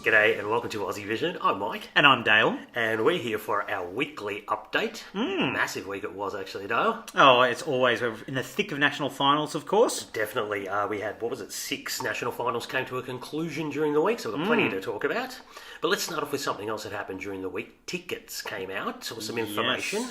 G'day and welcome to Aussie Vision. I'm Mike. And I'm Dale. And we're here for our weekly update. Massive week it was actually, Dale. Oh, it's always. We're in the thick of national finals, of course. Definitely. We had, 6 national finals came to a conclusion during the week, so we've got plenty to talk about. But let's start off with something else that happened during the week. Tickets came out, or some information.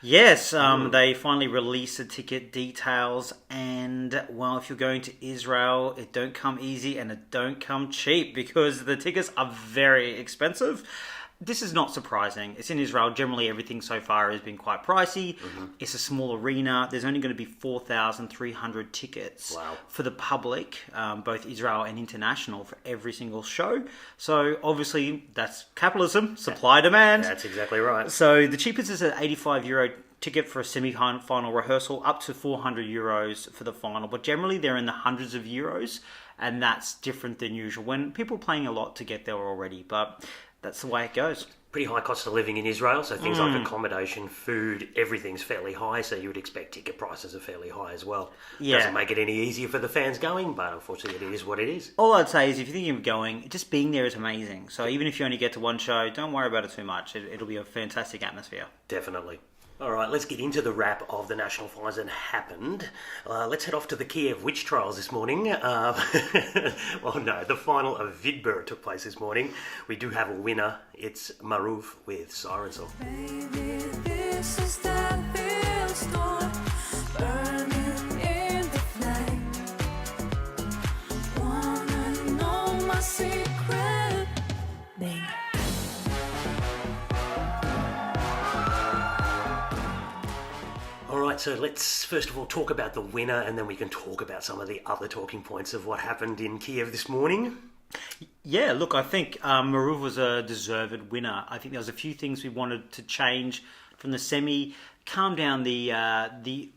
Yes, they finally released the ticket details, and well, if you're going to Israel, it don't come easy and it don't come cheap because the tickets are very expensive. This is not surprising. It's in Israel. Generally, everything so far has been quite pricey. It's a small arena. There's only going to be 4,300 tickets for the public, both Israel and international, for every single show. So obviously, that's capitalism, supply demand. That's exactly right. So the cheapest is an €85 ticket for a semi-final rehearsal, up to €400 for the final. But generally, they're in the hundreds of euros, and that's different than usual when people are paying a lot to get there already. But that's the way it goes. Pretty high cost of living in Israel, so things like accommodation, food, everything's fairly high, so you would expect ticket prices are fairly high as well. Yeah. Doesn't make it any easier for the fans going, but unfortunately it is what it is. All I'd say is if you're thinking of going, just being there is amazing. So even if you only get to one show, don't worry about it too much. It'll be a fantastic atmosphere. Definitely. All right, let's get into the wrap of the national finals that happened. Let's head off to the Kiev witch trials this morning. The final of Vidbur took place this morning. We do have a winner. It's Maruf with Siren Song. Baby, this is the real storm, burning in the flame. Wanna know my secret, babe? Alright, so let's first of all talk about the winner and then we can talk about some of the other talking points of what happened in Kiev this morning. Yeah, look, I think Maruf was a deserved winner. I think there was a few things we wanted to change from the semi. Calm down the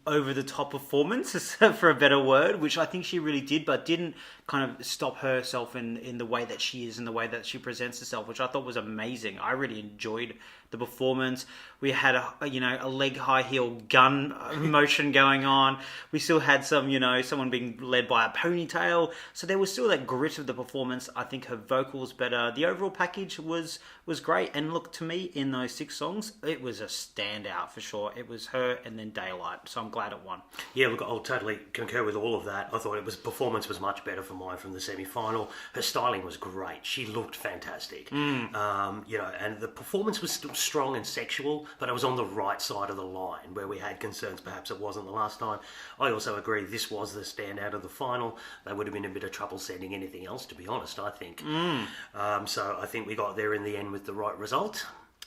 over-the-top performance, for a better word, which I think she really did, but didn't kind of stop herself in the way that she is, in the way that she presents herself, which I thought was amazing. I really enjoyed the performance. We had a leg high heel gun motion going on. We still had someone being led by a ponytail. So there was still that grit of the performance. I think her vocals better. The overall package was great. And look, to me, in those 6 songs, it was a standout for sure. It was her and then Daylight. So I'm glad it won. Yeah, look, I'll totally concur with all of that. I thought performance was much better for mine from the semi-final. Her styling was great. She looked fantastic. And the performance was still strong and sexual, but it was on the right side of the line where we had concerns perhaps it wasn't the last time. I also agree this was the standout of the final. They would have been in a bit of trouble sending anything else, to be honest, I think. So I think we got there in the end with the right result.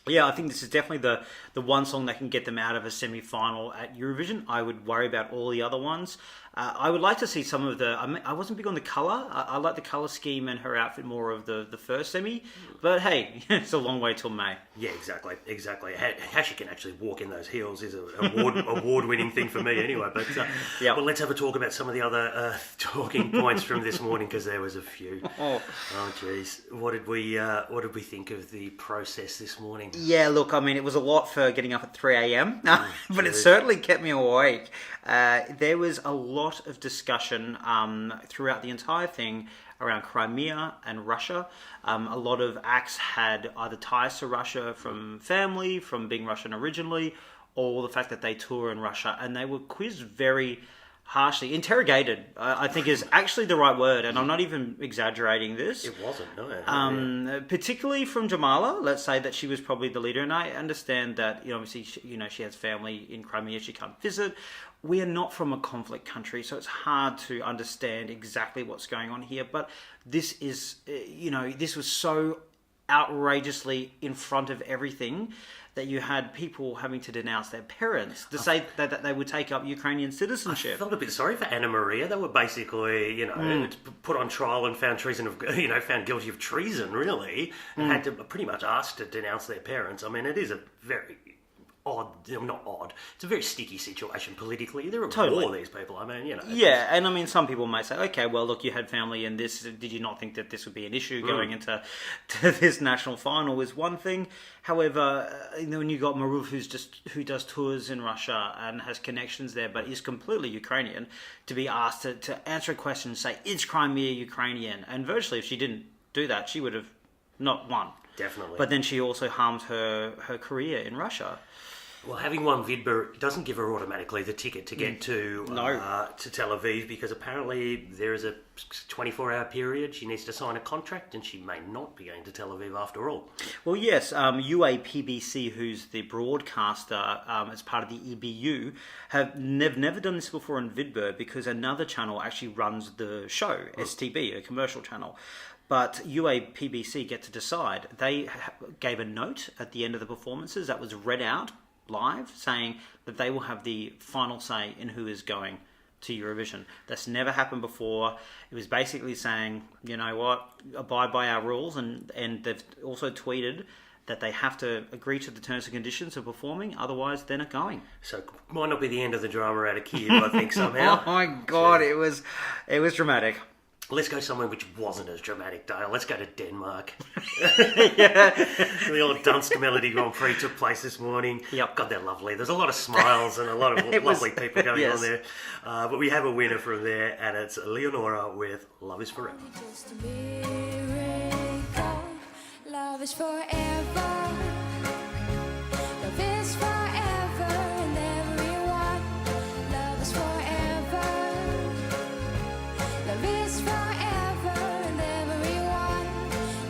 Yeah, I think this is definitely the one song that can get them out of a semi-final at Eurovision. I would worry about all the other ones. I would like to see some of the... I wasn't big on the colour. I like the colour scheme and her outfit more of the first semi. But hey, it's a long way till May. Yeah, exactly. How she can actually walk in those heels is an award-winning thing for me anyway. But well, let's have a talk about some of the other talking points from this morning because there was a few. Oh, jeez. What did we think of the process this morning? Yeah, look, I mean, it was a lot for getting up at 3 a.m, but it certainly kept me awake. There was a lot of discussion throughout the entire thing around Crimea and Russia. A lot of acts had either ties to Russia from family, from being Russian originally, or the fact that they tour in Russia, and they were quizzed very harshly. Interrogated, I think, is actually the right word, and I'm not even exaggerating this. It wasn't, no. Particularly from Jamala, let's say that she was probably the leader, and I understand that, obviously, she has family in Crimea, she can't visit. We are not from a conflict country, so it's hard to understand exactly what's going on here, but this is, this was so outrageously in front of everything that you had people having to denounce their parents to say that they would take up Ukrainian citizenship. I felt a bit sorry for Anna Maria. They were basically, put on trial and found found guilty of treason, really, and had to pretty much asked to denounce their parents. I mean, it is a very not odd. It's a very sticky situation politically. They're at war, these people. I mean, Yeah, and I mean, some people may say, okay, well, look, you had family in this. Did you not think that this would be an issue going into this national final is one thing. However, when you got Maruf, who does tours in Russia and has connections there, but is completely Ukrainian, to be asked to answer a question and say, is Crimea Ukrainian? And virtually, if she didn't do that, she would have not won. Definitely. But then she also harmed her career in Russia. Well, having won Vidba doesn't give her automatically the ticket to get to Tel Aviv, because apparently there is a 24-hour period. She needs to sign a contract, and she may not be going to Tel Aviv after all. Well, yes, UAPBC, who's the broadcaster as part of the EBU, have never done this before in Vidba, because another channel actually runs the show, STB, a commercial channel. But UAPBC get to decide. They gave a note at the end of the performances that was read out live, saying that they will have the final say in who is going to Eurovision. That's never happened before. It was basically saying, you know what, abide by our rules, and they've also tweeted that they have to agree to the terms and conditions of performing, otherwise they're not going. So it might not be the end of the drama out of Kiev, I think, somehow. Oh my God, it was dramatic. Let's go somewhere which wasn't as dramatic, Dale. Let's go to Denmark. The old Dansk Melody Grand Prix took place this morning. Yep. God, they're lovely. There's a lot of smiles and a lot of lovely people going on there. But we have a winner from there, and it's Leonora with Love Is Forever. Just a miracle. Love is forever. Love is forever and everyone. Love is forever. Love is forever and everyone.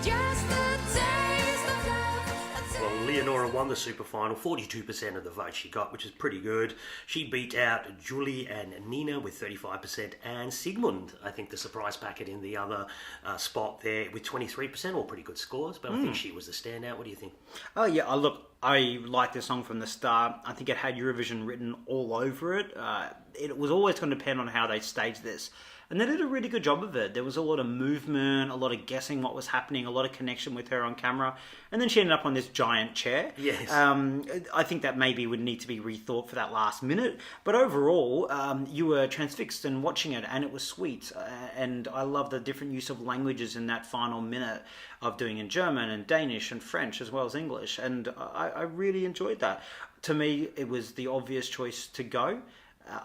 Just a taste of love. Well, Leonora won the super final, 42% of the vote she got, which is pretty good. She beat out Julie and Nina with 35%, and Sigmund, I think the surprise packet in the other spot there, with 23%, all pretty good scores, but I think she was the standout. What do you think? Oh yeah, look, I liked the song from the start. I think it had Eurovision written all over it. It was always going to depend on how they staged this. And they did a really good job of it. There was a lot of movement, a lot of guessing what was happening, a lot of connection with her on camera. And then she ended up on this giant chair. Yes. I think that maybe would need to be rethought for that last minute. But overall, you were transfixed in watching it, and it was sweet. And I love the different use of languages in that final minute of doing in German and Danish and French as well as English. And I really enjoyed that. To me, it was the obvious choice to go.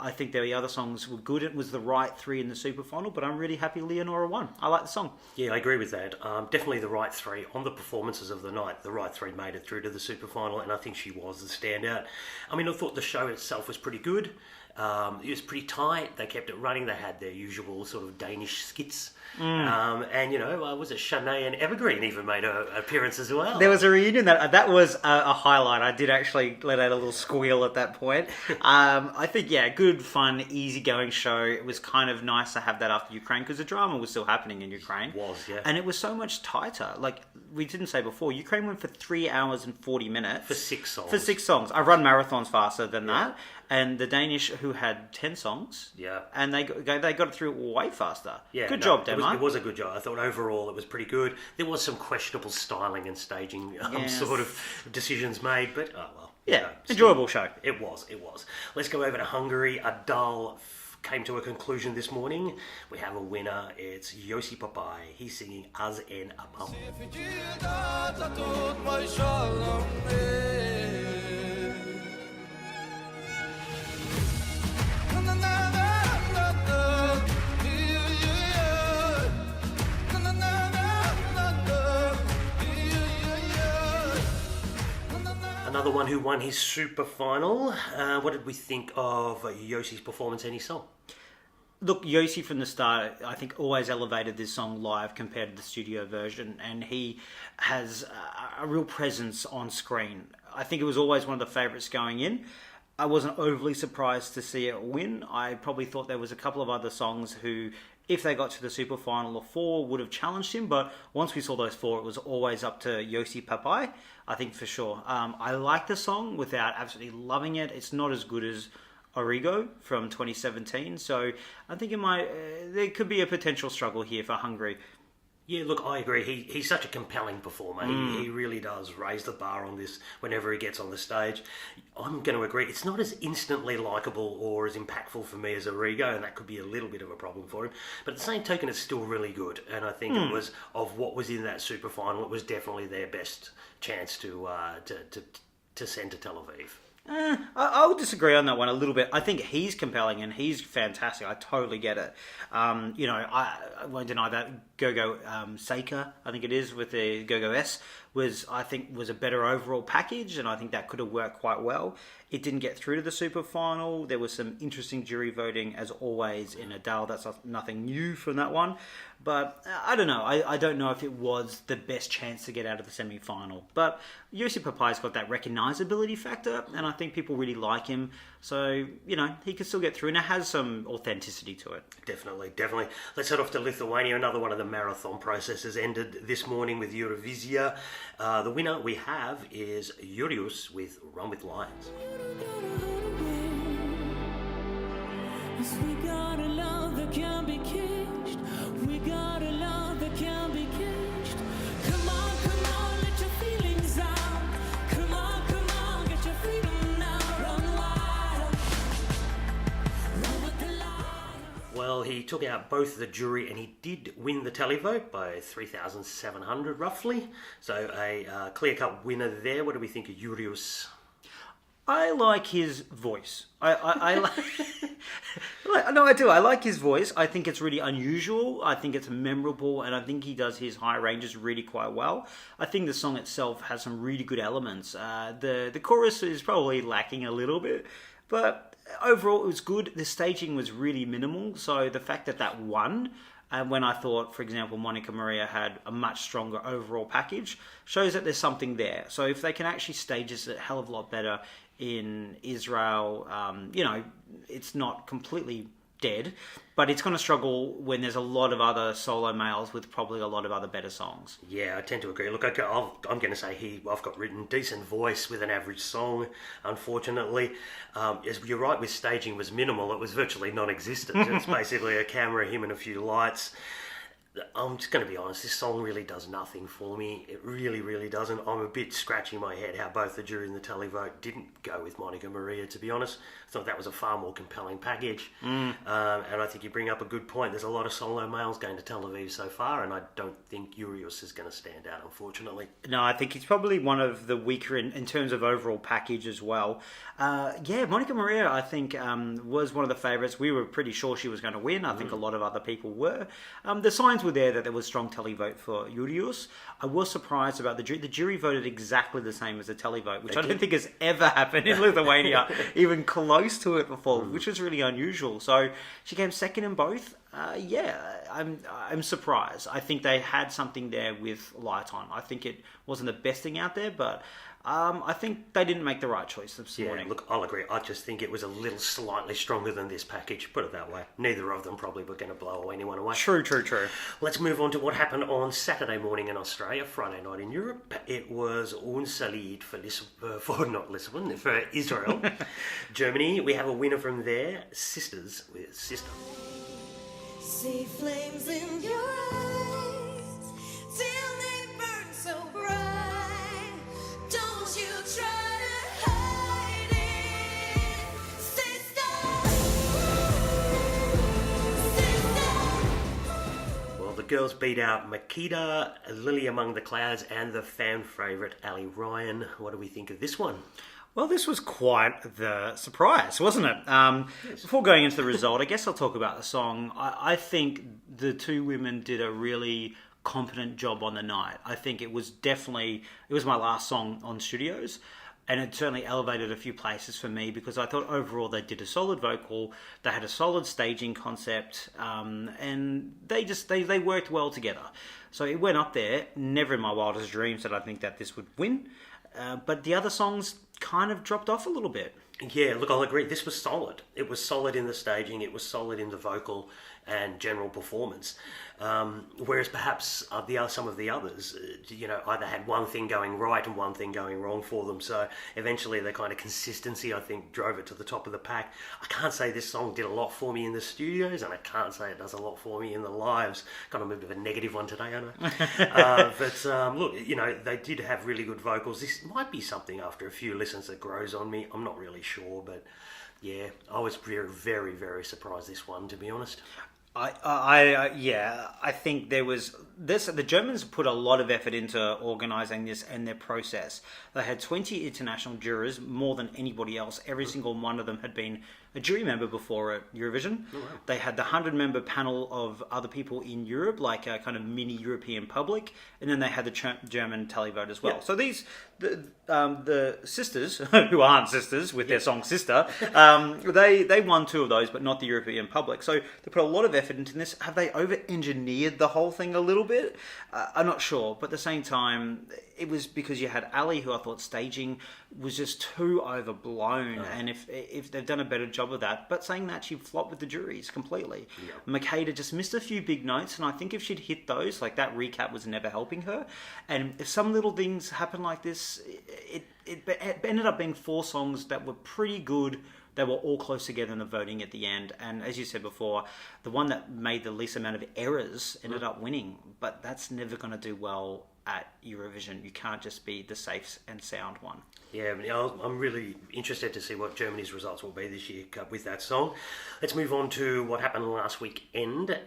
I think the other songs were good. It was the right three in the super final, but I'm really happy Leonora won. I like the song. Yeah, I agree with that. Definitely the right three. On the performances of the night, the right three made it through to the super final, and I think she was the standout. I mean, I thought the show itself was pretty good. It was pretty tight. They kept it running. They had their usual sort of Danish skits. And, you know, was it Shanae and Evergreen even made an appearance as well? There was a reunion. That was a highlight. I did actually let out a little squeal at that point. I think, yeah, good, fun, easygoing show. It was kind of nice to have that after Ukraine, because the drama was still happening in Ukraine. It was, yeah. And it was so much tighter. Like we didn't say before, Ukraine went for 3 hours and 40 minutes. For 6 songs. For 6 songs. I run marathons faster than that. And the Danish, who had 10 songs, and they got it through way faster. Yeah, good job, Denmark. It was a good job. I thought overall it was pretty good. There was some questionable styling and staging sort of decisions made, but oh well. Yeah, you know, enjoyable show. It was. Let's go over to Hungary. Adal came to a conclusion this morning. We have a winner. It's Yossi Papai. He's singing Az En Apam. Another one who won his super final. What did we think of Yossi's performance in his song? Look, Yossi from the start, I think, always elevated this song live compared to the studio version, and he has a real presence on screen. I think it was always one of the favourites going in. I wasn't overly surprised to see it win. I probably thought there was a couple of other songs who, if they got to the super final of 4, would have challenged him, but once we saw those 4, it was always up to Yossi Papai, I think for sure. I like the song without absolutely loving it. It's not as good as Origo from 2017, so I think there could be a potential struggle here for Hungary. Yeah, look, I agree. He's such a compelling performer. He really does raise the bar on this whenever he gets on the stage. I'm going to agree. It's not as instantly likeable or as impactful for me as Origo, and that could be a little bit of a problem for him. But at the same token, it's still really good. And I think it was, of what was in that super final, it was definitely their best chance to send to Tel Aviv. I would disagree on that one a little bit. I think he's compelling and he's fantastic. I totally get it. I won't deny that Go-Go Seika, I think it is, with the Go-Go S, was a better overall package, and I think that could have worked quite well. It didn't get through to the super final. There was some interesting jury voting, as always, in Adele. That's nothing new from that one. But I don't know. I don't know if it was the best chance to get out of the semi-final. But Jussi Papai's got that recognisability factor, and I think people really like him. So, he could still get through, and it has some authenticity to it. Definitely. Let's head off to Lithuania. Another one of the marathon processes ended this morning with Eurovision. The winner we have is Jurijus with Run With Lions. We got a love that can be caged. We got a love that can be caged. Come on, let your feelings out. Come on, get your freedom now. Run wild, run with the lion. Well, he took out both the jury and he did win the televote by 3,700 roughly. So a clear-cut winner there. What do we think of Jurijus? I like his voice. I no, I do. I like his voice. I think it's really unusual. I think it's memorable, and I think he does his high ranges really quite well. I think the song itself has some really good elements. The chorus is probably lacking a little bit, but overall it was good. The staging was really minimal, so the fact that won, and when I thought, for example, Monica Maria had a much stronger overall package, shows that there's something there. So if they can actually stage this a hell of a lot better in Israel, it's not completely dead, but it's going to struggle when there's a lot of other solo males with probably a lot of other better songs. Yeah, I tend to agree. Look, I'm going to say I've got written decent voice with an average song, unfortunately. As you're right, with staging was minimal. It was virtually non-existent. It's basically a camera, him and a few lights. I'm just going to be honest, this song really does nothing for me. It really, really doesn't. I'm a bit scratching my head how both the jury and the televote didn't go with Monica Maria, to be honest. I thought that was a far more compelling package. And I think you bring up a good point. There's a lot of solo males going to Tel Aviv so far, and I don't think Jurijus is going to stand out, unfortunately. No, I think he's probably one of the weaker in terms of overall package as well. Monica Maria, I think, was one of the favourites. We were pretty sure she was going to win. I think a lot of other people were. The signs were there that there was strong televote for Jurijus. I was surprised about the jury. The jury voted exactly the same as the televote, which I don't think has ever happened in Lithuania, even close to it before, which was really unusual. So she came second in both. I'm surprised. I think they had something there with Lighton. I think it wasn't the best thing out there, but I think they didn't make the right choice this morning. Look, I'll agree. I just think it was a little slightly stronger than this package, put it that way. Neither of them probably were going to blow anyone away. True. Let's move on to what happened on Saturday morning in Australia, Friday night in Europe. It was Unsalid for Israel. Germany, we have a winner from there, Sisters with Sister. See flames in your eyes till they burn so bright. Don't you try to hide it, sister. Well, the girls beat out Makita, Lily Among the Clouds, and the fan favourite Ali Ryan. What do we think of this one? Well, this was quite the surprise, wasn't it? Yes. Before going into the result, I guess I'll talk about the song. I think the two women did a really competent job on the night. I think it was my last song on Studios, and it certainly elevated a few places for me because I thought overall they did a solid vocal, they had a solid staging concept, and they worked well together. So it went up there. Never in my wildest dreams did I think that this would win, but the other songs kind of dropped off a little bit. Yeah, look, I'll agree. This was solid. It was solid in the staging. It was solid in the vocal and general performance. Whereas perhaps some of the others, either had one thing going right and one thing going wrong for them. So eventually the kind of consistency, I think, drove it to the top of the pack. I can't say this song did a lot for me in the studios, and I can't say it does a lot for me in the lives. Kind of a bit of a negative one today, I know. But look, they did have really good vocals. This might be something after a few listens that grows on me. I'm not really sure, but yeah, I was very, very, very surprised this one, to be honest. I think there was this. The Germans put a lot of effort into organising this and their process. They had 20 international jurors, more than anybody else. Every single one of them had been a jury member before at Eurovision. Oh, wow. They had the 100-member panel of other people in Europe, like a kind of mini European public, and then they had the German televote as well. Yep. So the sisters, who aren't sisters with their song Sister, they won 2 of those, but not the European public. So they put a lot of effort into this. Have they over-engineered the whole thing a little bit? I'm not sure, but at the same time, it was because you had Ali, who I thought staging was just too overblown, and if they've done a better job of that, but saying that, she flopped with the juries completely. Makeda just missed a few big notes, and I think if she'd hit those, like that recap was never helping her, and if some little things happen like this, it ended up being 4 songs that were pretty good. They were all close together in the voting at the end. And as you said before, the one that made the least amount of errors ended up winning. But that's never going to do well at Eurovision. You can't just be the safe and sound one. Yeah, I'm really interested to see what Germany's results will be this year with that song. Let's move on to what happened last weekend.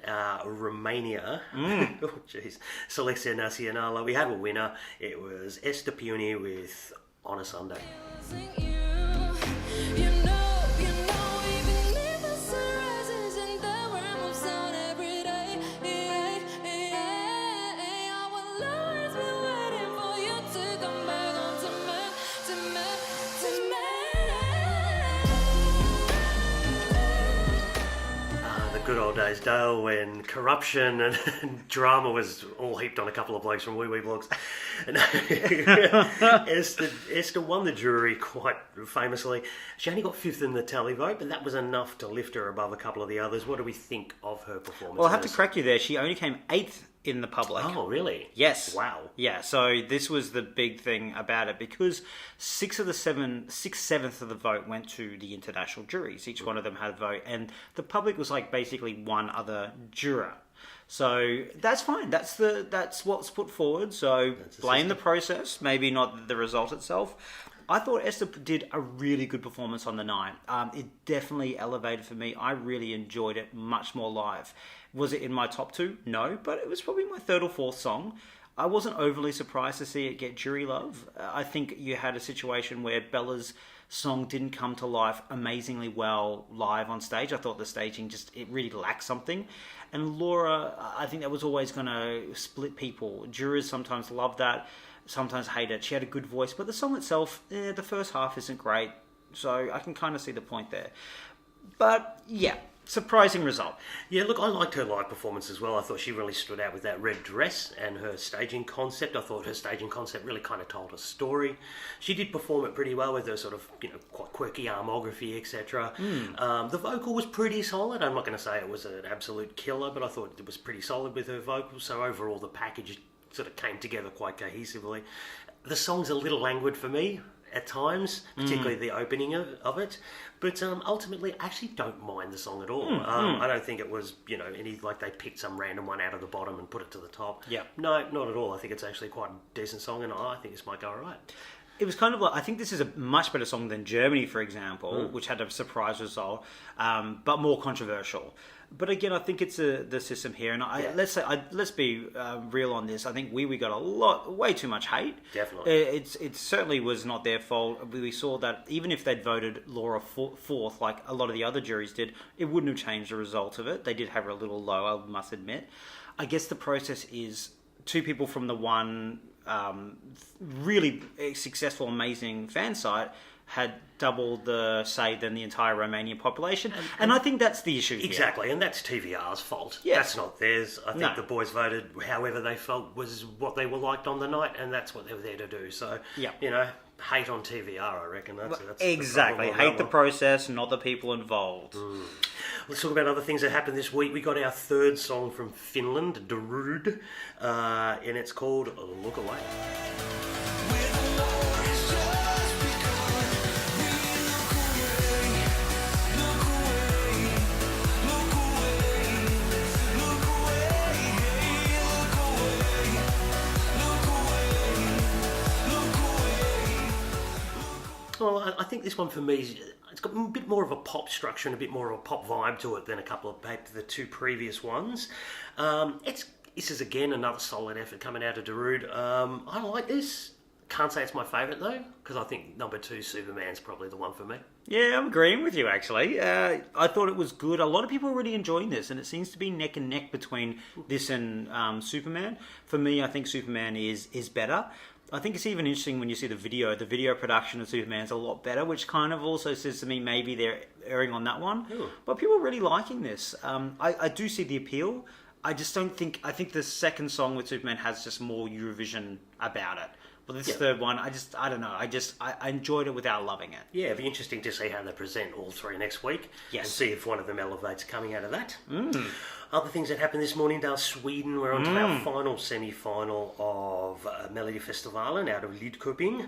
Romania. Oh, jeez. Selección Nacional. We had a winner. It was Esther Piuni with On a Sunday. Good old days, Dale, when corruption and drama was all heaped on a couple of blokes from Wee Wee Blogs. Esther won the jury quite famously. She only got 5th in the tally vote, but that was enough to lift her above a couple of the others. What do we think of her performance? Well, I have to correct you there. She only came 8th in the public. Oh, really? Yes. Wow. Yeah, so this was the big thing about it, because 6/7 of the vote went to the international juries. Each one of them had a vote, and the public was like basically one other juror. So that's fine. That's what's put forward. So blame the process, maybe not the result itself. I thought Esther did a really good performance on the night. It definitely elevated for me. I really enjoyed it much more live. Was it in my top 2? No, but it was probably my 3rd or 4th song. I wasn't overly surprised to see it get jury love. I think you had a situation where Bella's song didn't come to life amazingly well live on stage. I thought the staging it really lacked something. And Laura, I think that was always going to split people. Jurors sometimes love that, sometimes hate it. She had a good voice, but the song itself, the first half isn't great. So I can kind of see the point there. But yeah, surprising result. Yeah, look, I liked her live performance as well. I thought she really stood out with that red dress and her staging concept. I thought her staging concept really kind of told a story. She did perform it pretty well with her sort of, quite quirky armography, etc. The vocal was pretty solid. I'm not going to say it was an absolute killer, but I thought it was pretty solid with her vocal. So overall, the package sort of came together quite cohesively. The song's a little languid for me at times, particularly the opening of it. But ultimately, I actually don't mind the song at all. I don't think it was, any like they picked some random one out of the bottom and put it to the top. Yeah. No, not at all. I think it's actually quite a decent song, and I think this might go all right. It was kind of like, I think this is a much better song than Germany, for example, which had a surprise result, but more controversial. But again, I think it's the system here, and let's be real on this. I think we got way too much hate. Definitely, it certainly was not their fault. We saw that even if they'd voted Laura 4th, like a lot of the other juries did, it wouldn't have changed the result of it. They did have her a little low, I must admit. I guess the process is 2 people from the one really successful, amazing fan site had double the say than the entire Romanian population. And I think that's the issue here. Exactly, and that's TVR's fault. Yes. That's not theirs. I think the boys voted however they felt was what they were liked on the night, and that's what they were there to do. So, hate on TVR, I reckon. That's exactly. Hate the process, not the people involved. Let's talk about other things that happened this week. We got our 3rd song from Finland, Darud, and it's called Look Away. Well, I think this one for me, it's got a bit more of a pop structure and a bit more of a pop vibe to it than a couple of the two previous ones. This is again another solid effort coming out of Darude. I like this. Can't say it's my favourite though, because I think number 2, Superman's probably the one for me. Yeah, I'm agreeing with you actually. I thought it was good. A lot of people are really enjoying this, and it seems to be neck and neck between this and Superman. For me, I think Superman is better. I think it's even interesting when you see the video. The video production of Superman's a lot better, which kind of also says to me maybe they're erring on that one. Ooh. But people are really liking this. I do see the appeal. I just don't think... I think the second song with Superman has just more Eurovision about it. But this third one, I don't know. I enjoyed it without loving it. Yeah, it'd be interesting to see how they present all three next week. Yes. And see if one of them elevates coming out of that. Other things that happened this morning, Sweden. We're on to our final semi-final of Melody Festivalen out of Lidköping.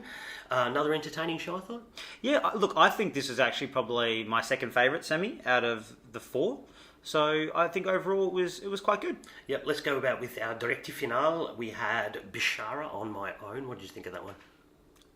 Another entertaining show, I thought. Yeah, look, I think this is actually probably my second favourite semi out of the 4. So I think overall it was quite good. Yep, let's go about with our directi finale. We had Bishara On My Own. What did you think of that one?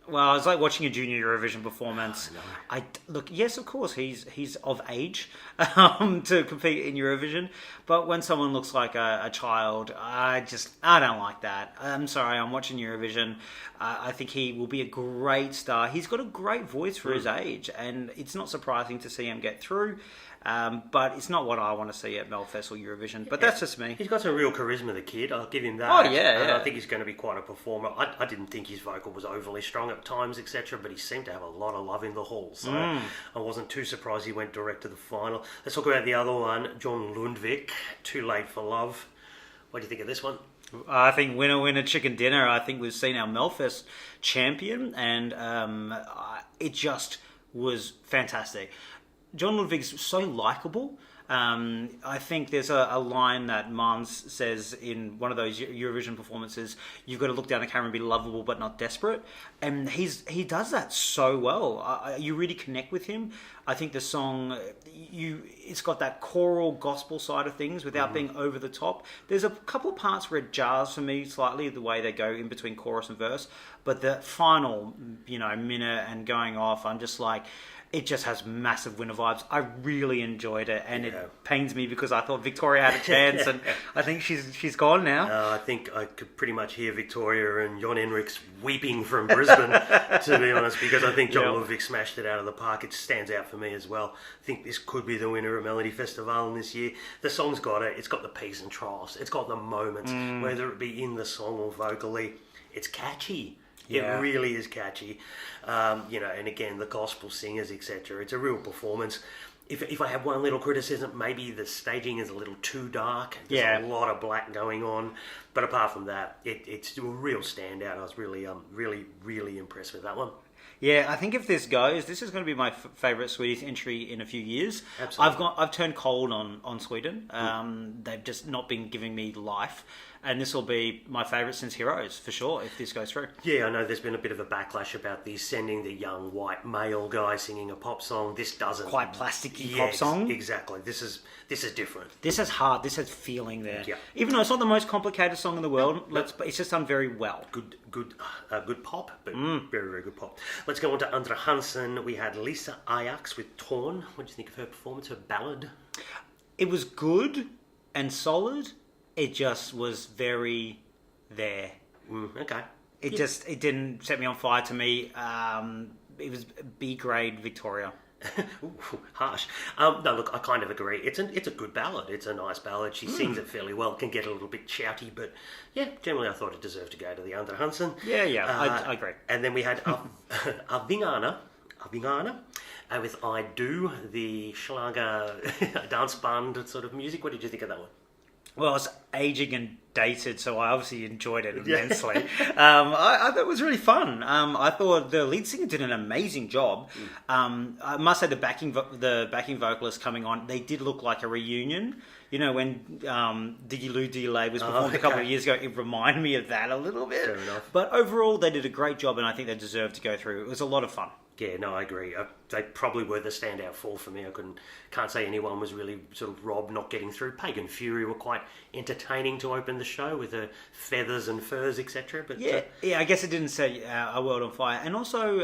Well, it's like watching a junior Eurovision performance. Oh, I look, yes, of course, he's of age to compete in Eurovision. But when someone looks like a child, I don't like that. I'm sorry, I'm watching Eurovision. I think he will be a great star. He's got a great voice for his age, and it's not surprising to see him get through. But it's not what I want to see at Melfest or Eurovision. But that's just me. He's got some real charisma, the kid. I'll give him that. Oh, yeah, And yeah. I think he's going to be quite a performer. I didn't think his vocal was overly strong at times, etc. But he seemed to have a lot of love in the hall. So I wasn't too surprised he went direct to the final. Let's talk about the other one, John Lundvik, Too Late for Love. What do you think of this one? I think winner, chicken dinner. I think we've seen our Melfest champion, and it just was fantastic. John Ludwig's so likeable. I think there's a line that Mans says in one of those Eurovision performances, you've got to look down the camera and be lovable but not desperate. And he does that so well. You really connect with him. I think the song, it's got that choral gospel side of things without being over the top. There's a couple of parts where it jars for me slightly, the way they go in between chorus and verse. But the final, minute and going off, I'm just like... It just has massive winner vibes. I really enjoyed it, and it pains me because I thought Victoria had a chance, and I think she's gone now. I think I could pretty much hear Victoria and Jon Henriks weeping from Brisbane, to be honest, because I think John Ludwig smashed it out of the park. It stands out for me as well. I think this could be the winner of Melody Festival this year. The song's got it. It's got the peaks and troughs. It's got the moments, whether it be in the song or vocally. It's catchy. Yeah. It really is catchy, and again, the gospel singers, etc. It's a real performance. If I have one little criticism, maybe the staging is a little too dark. There's a lot of black going on. But apart from that, it's a real standout. I was really, really impressed with that one. Yeah, I think if this goes, this is going to be my favourite Swedish entry in a few years. Absolutely. I've turned cold on Sweden. They've just not been giving me life. And this will be my favourite since Heroes, for sure, if this goes through. Yeah, I know there's been a bit of a backlash about these, sending the young white male guy singing a pop song. This doesn't... Quite plasticky pop song. Exactly. This is different. This has heart, this has feeling there. Yeah. Even though it's not the most complicated song in the world, it's just done very well. Good pop, but very, very good pop. Let's go on to Andra Hansen. We had Lisa Ajax with Torn. What do you think of her performance, her ballad? It was good and solid. It just was very there. Okay. It didn't set me on fire to me. It was B grade Victoria. Ooh, harsh. No, look, I kind of agree. It's a good ballad. It's a nice ballad. She sings it fairly well. Can get a little bit shouty, but yeah, generally I thought it deserved to go to the Andra Hansen. Yeah, I agree. And then we had Avingana with I Do, the Schlager dance band sort of music. What did you think of that one? Well, it's aging and dated, so I obviously enjoyed it immensely. I thought it was really fun. I thought the lead singer did an amazing job. I must say the backing vocalists coming on, they did look like a reunion. When Diggy Lou Delay was performed a couple of years ago, it reminded me of that a little bit. Fair enough. But overall, they did a great job, and I think they deserved to go through. It was a lot of fun. Yeah, no, I agree. They probably were the standout four for me. Can't say anyone was really sort of robbed not getting through. Pagan Fury were quite entertaining to open the show with the feathers and furs, etc. But yeah, I guess it didn't set our world on fire. And also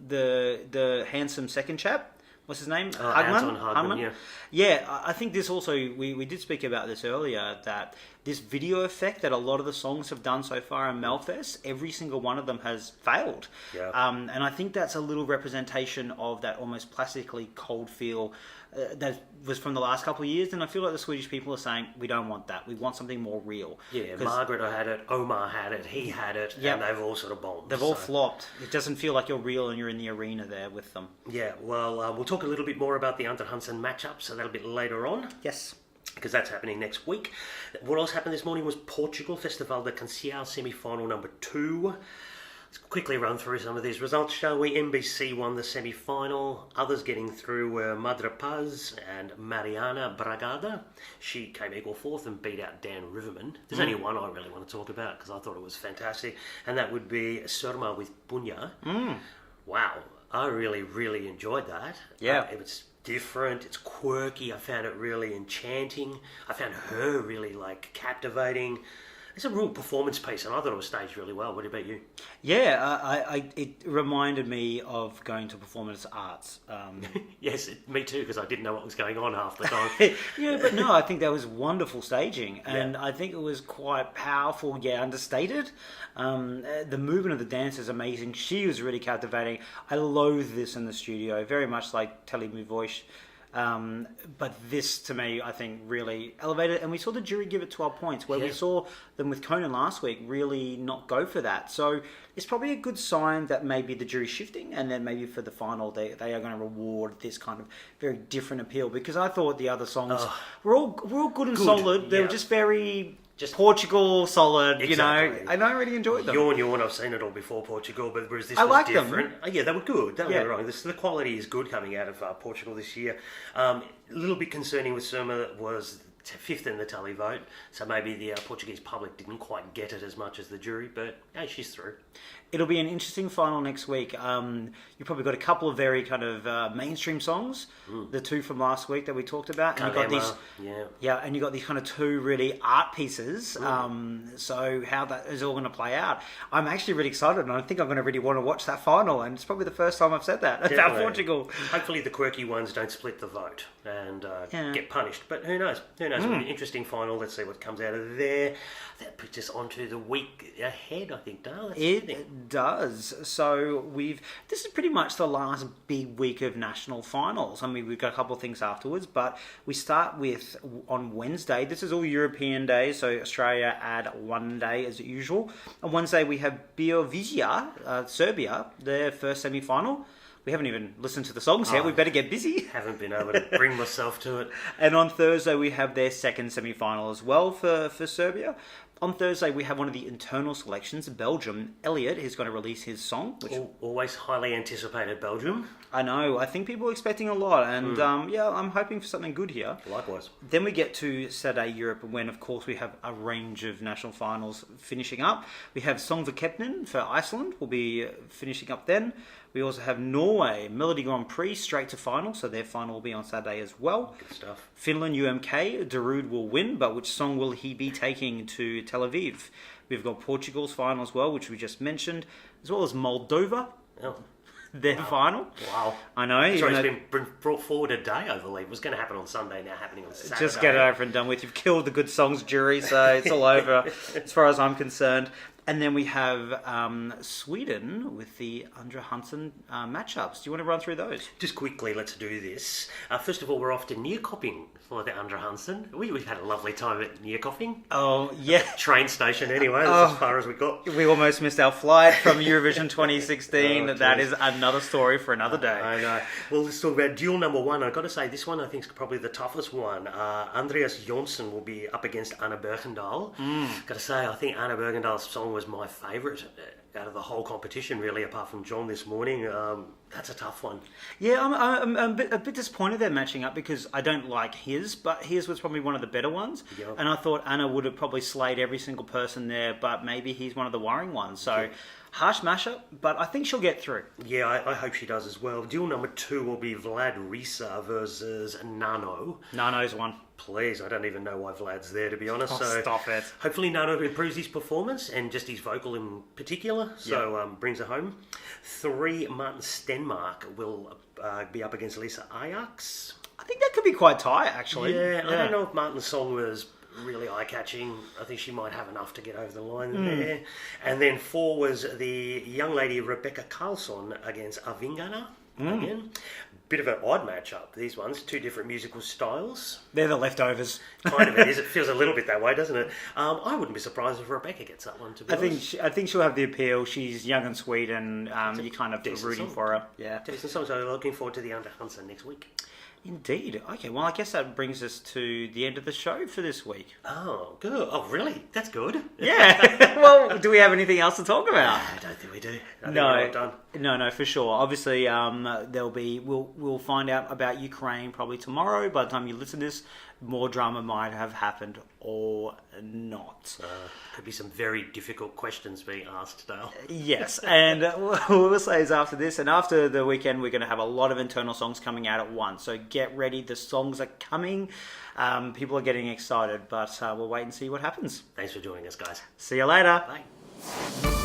the handsome second chap. what's his name? Anton Hagman, yeah. Yeah, I think this also, we did speak about this earlier, that this video effect that a lot of the songs have done so far in Melfest, every single one of them has failed. Yeah. And I think that's a little representation of that almost plastically cold feel that was from the last couple of years. And I feel like the Swedish people are saying, we don't want that. We want something more real. Yeah, Margaret had it, Omar had it, he had it, Yep. and they've all sort of bombed. They've all flopped. It doesn't feel like you're real and you're in the arena there with them. Yeah, well, we'll talk a little bit more about the Under Hansen matchup, so that'll be later on. Yes. Because that's happening next week. What else happened this morning was Portugal Festival de Canção semi-final number 2. Let's quickly run through some of these results, shall we? NBC won the semi-final. Others getting through were Madre Paz and Mariana Bragada. She came equal fourth and beat out Dan Riverman. There's only one I really want to talk about because I thought it was fantastic, and that would be Surma with Punya. Wow, I really, really enjoyed that. Yeah. It was different, it's quirky, I found it really enchanting. I found her really, captivating. It's a real performance piece, and I thought it was staged really well. What about you? Yeah, it reminded me of going to performance arts. Yes, me too, because I didn't know what was going on half the time. Yeah, but no, I think that was wonderful staging, and I think it was quite powerful, understated. The movement of the dance is amazing. She was really captivating. I loathe this in the studio, very much like Telly Mi Voice. But this, to me, I think really elevated, and we saw the jury give it 12 points, where we saw them with Conan last week really not go for that. So it's probably a good sign that maybe the jury's shifting, and then maybe for the final they are going to reward this kind of very different appeal, because I thought the other songs were all good and solid. They were just very... Just Portugal, solid, exactly. and I really enjoyed them. Yawn, I've seen it all before, Portugal, but whereas this I was like different. them. Oh, yeah, they were good, don't get me wrong. The quality is good coming out of Portugal this year. A little bit concerning with Surma was fifth in the tally vote, so maybe the Portuguese public didn't quite get it as much as the jury, but hey, she's through. It'll be an interesting final next week. You've probably got a couple of very kind of mainstream songs, the two from last week that we talked about, and you've got these, and you've got these kind of two really art pieces. So how that is all going to play out, I'm actually really excited, and I think I'm going to really want to watch that final. And it's probably the first time I've said that about Portugal. Hopefully, the quirky ones don't split the vote and get punished. But who knows? Who knows? It'll be an interesting final. Let's see what comes out of there. That puts us onto the week ahead, I think, Dale. It does. So this is pretty much the last big week of national finals. I mean, we've got a couple of things afterwards, but we start with on Wednesday. This is all European days, so Australia add one day as usual. On Wednesday we have Biovizia, Serbia, their first semi-final. We haven't even listened to the songs yet. We better get busy. Haven't been able to bring myself to it. And on Thursday, we have their second semi-final as well for Serbia. On Thursday, we have one of the internal selections, Belgium. Elliot is going to release his song. Which always highly anticipated, Belgium. I know. I think people are expecting a lot. And I'm hoping for something good here. Likewise. Then we get to Saturday Europe, when, of course, we have a range of national finals finishing up. We have Songförkeppningen for Iceland. We'll be finishing up then. We also have Norway, Melody Grand Prix, straight to final, so their final will be on Saturday as well. Good stuff. Finland, UMK, Darude will win, but which song will he be taking to Tel Aviv? We've got Portugal's final as well, which we just mentioned, as well as Moldova, their final. Wow. I know. Sorry, it's been brought forward a day, I believe. It was going to happen on Sunday, now happening on Saturday. Just get it over and done with. You've killed the good songs jury, so it's all over as far as I'm concerned. And then we have Sweden with the Under Hansen matchups. Do you want to run through those? Just quickly, let's do this. First of all, we're off to Nyköping for the Under Hansen. We've had a lovely time at Nyköping. Oh, yeah. Train station, anyway. That's as far as we got. We almost missed our flight from Eurovision 2016. That is another story for another day. I know. Well, let's talk about duel number one. I've got to say, this one I think is probably the toughest one. Andreas Jonsson will be up against Anna Bergendahl. Got to say, I think Anna Bergendahl's song was my favourite out of the whole competition, really, apart from John this morning. That's a tough one. Yeah, I'm a bit disappointed they're matching up, because I don't like his, but his was probably one of the better ones. Yep. And I thought Anna would have probably slayed every single person there, but maybe he's one of the worrying ones. So Harsh mashup, but I think she'll get through. Yeah, I hope she does as well. Duel number 2 will be Vlad Risa versus Nano. Nano's one. Please, I don't even know why Vlad's there, to be honest. Oh, stop it. Hopefully Nano improves his performance and just his vocal in particular, so brings her home. 3, Martin Stenmark will be up against Lisa Ajax. I think that could be quite tight, actually. Yeah, I don't know if Martin's song was really eye-catching. I think she might have enough to get over the line there. And then 4 was the young lady Rebecca Carlson against Avingana. Again, bit of an odd matchup, these ones. 2 different musical styles. They're the leftovers. Kind of it is. It feels a little bit that way, doesn't it? I wouldn't be surprised if Rebecca gets that one, to be honest. I think she'll have the appeal. She's young and sweet, and you kind of rooting song. for her. Yeah. Decent song, so looking forward to the Under Hunter next week. Indeed. Okay, well, I guess that brings us to the end of the show for this week. Oh, good. Oh, really? That's good. Yeah. Well, do we have anything else to talk about? I don't think we do. I think we're all done. No, for sure. Obviously, we'll find out about Ukraine probably tomorrow. By the time you listen to this, more drama might have happened or not. Could be some very difficult questions being asked, Dale. Yes, and what we'll say is after this and after the weekend, we're going to have a lot of internal songs coming out at once. So get ready. The songs are coming. People are getting excited, but we'll wait and see what happens. Thanks for joining us, guys. See you later. Bye.